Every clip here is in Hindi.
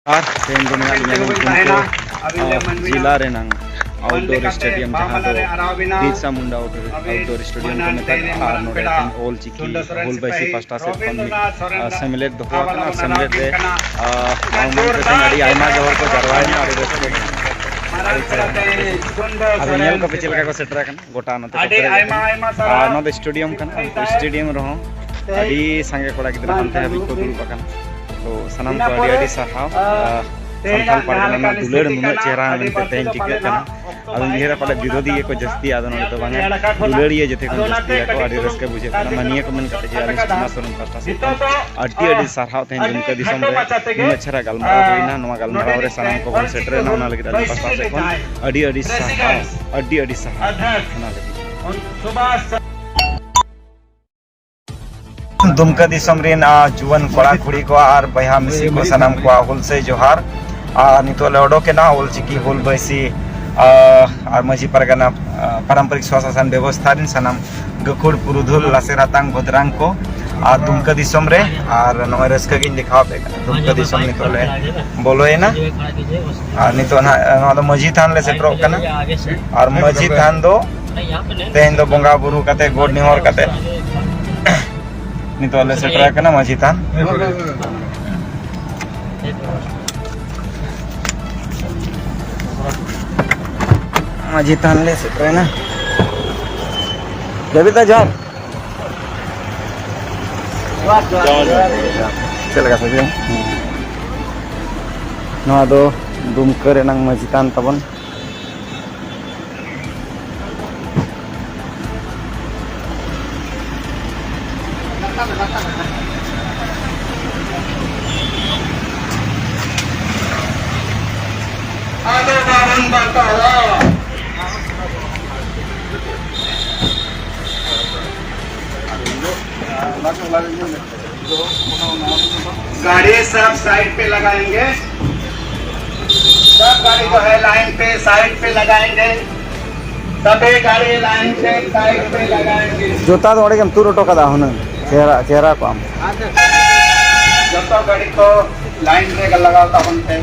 और तेन दिन जिला रेनांग आउटडोर स्टेडियम जहाँ दो बिरसा मुंडा आउटडोर स्टेडियम को मेता और नोडे तेन ओल चिकी होल बैसी पास्टा से सेमिलेट दोहवा कना सेमिलेट रे आउमान तेन अड़ी आयमा जोहर को जरवाय ना अड़ी रस्ते अब नेल को पिछल का को सेटरा कना गोटा नते नोदे स्टेडियम कना स्टेडियम रहो अड़ी संगे कोड़ा गिदरा हंते हबी को दुल पकन तो सनम को अड़ी साहाव संथाल पार्गना दुलेर नुना चेहरा मेनते तेन टिके कना अदन जेरा पाले विरोधी को जस्ती आदन तो बांगे दुलेरिए जथे को जस्ती को अड़ी रस्के बुझे कना मनिए को मन कते जे आलिस ना सोरन पास्टा से अड़ी साहाव तेन जुमका दिसम रे नुना छरा गलमाराव होइना नोमा गलमाराव रे सनम को बन सेटरे ना ना लगी पास्टा से कोन अड़ी साहाव अड़ी साहाव ना लगी दुमका दिसम रेन जुवन कोड़ा खुड़ी को और बहा मिसी को सनम को हुल से जोहार नितो लड़ो के ना ओल चिकी होल बैसी और मजी परगना पारंपरिक स्वशासन व्यवस्था रिन सनम गखुड़ पुरुधुल लासेरातांग भद्रांग को दुमका दिसम रे और नय रस्का गिन दिखाव पे दुमका दिसम नितो ले बोलोय ना नितो ना मजी थान ले सेटरो कना और मजी थान दो तेन दो बंगा बुरु कते गोड निहोर कते नितो ले सेटरा कना मजी थान मजी थान ले सेटरा ना जबिता जान चलेगा सभी नवा दो दुमका रेनांग मजी थान तबन गाड़ी सब साइड पे लगाएंगे, सब गाड़ी जो है लाइन पे साइड पे लगाएंगे, सभी गाड़ी लाइन पे साइड पे लगाएंगे। जोता दौड़े हम तू रोटो का दाहन चेहरा को हम जोता गाड़ी को लाइन पे लगाता बनते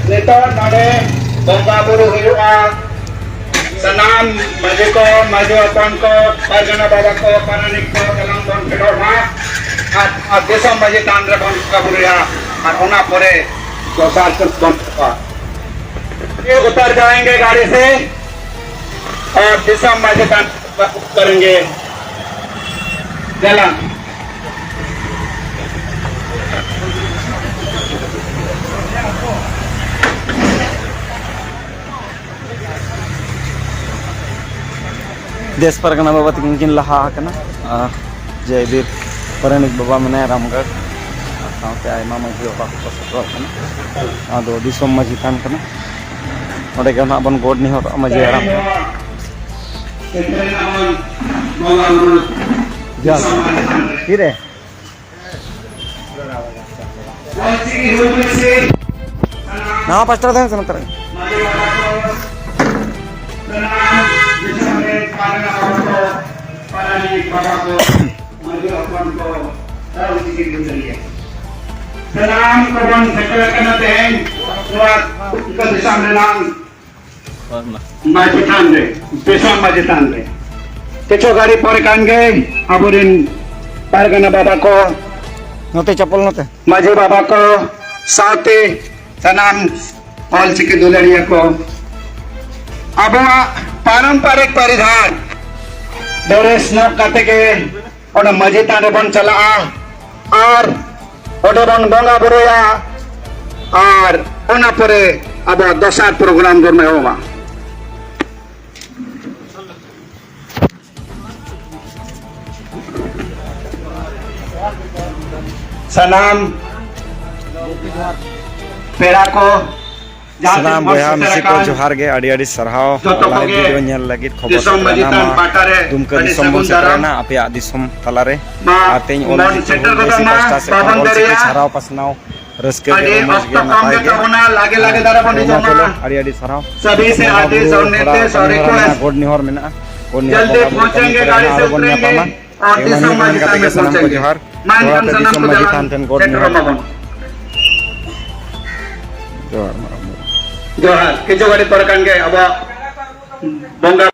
नेतो नडे बंगा बुरु हुआ सनाम मजे को मजे अपन को परगना बाबा को पारानिक को कलम बन फेडोर मा आ देशम मजे तांद्र बन का बुरिया और होना परे दोसार तक बन का ये उतर जाएंगे गाड़ी से और देशम मजे तांद्र करेंगे चला देश परगना बाबा तकिन लहा कना जयवीर पारानिक बाबा मने रामगढ़ साथे आयमा मजी बाबा को सतरो कना आदो दिसम मजी थान कना ओडे गना बन गोड नि हो मजी आराम जा किरे ना पास्टर देन सनतर सलाम कबन सेटल करना दें सुरात का दिशा में नाम माजितान रे दिशा माजितान रे केचो गाड़ी पर कांगे अबुरिन पारगना बाबा को नते चप्पल नते माजी बाबा को साथे सनाम ऑल चिके दुलड़िया को अब पारंपरिक परिधान ड्रेस न कते के ओना मजितान रे बन चला और ओडे बन बंगा बुरुया और ओना परे अब दोसार प्रोग्राम जोर में होगा सलाम पेड़ा को सलाम बया मिसी को जोहार गे अड़ी अड़ी सरहाव लाइव वीडियो नेल लगी खबर सतराना दुमका दिसम बन सतराना आपया दिसम तलारे आतेñ ओल बेसी पास्टा से ओल से छराव पसनाव रस्के गे मज गे नपाय गे लागे लागे दारा बन जोमा अड़ी अड़ी सरहाव सभी से आदेश और नेते सॉरी को गोड निहोर मेना गोड निहोर जल्दी पहुंचेंगे गाड़ी से उतरेंगे और दिसम मजी थान में पहुंचेंगे मान सनम को जलान गोड निहोर जोहार माराम जोहार किचु गाड़ी पर कान के अब बंगा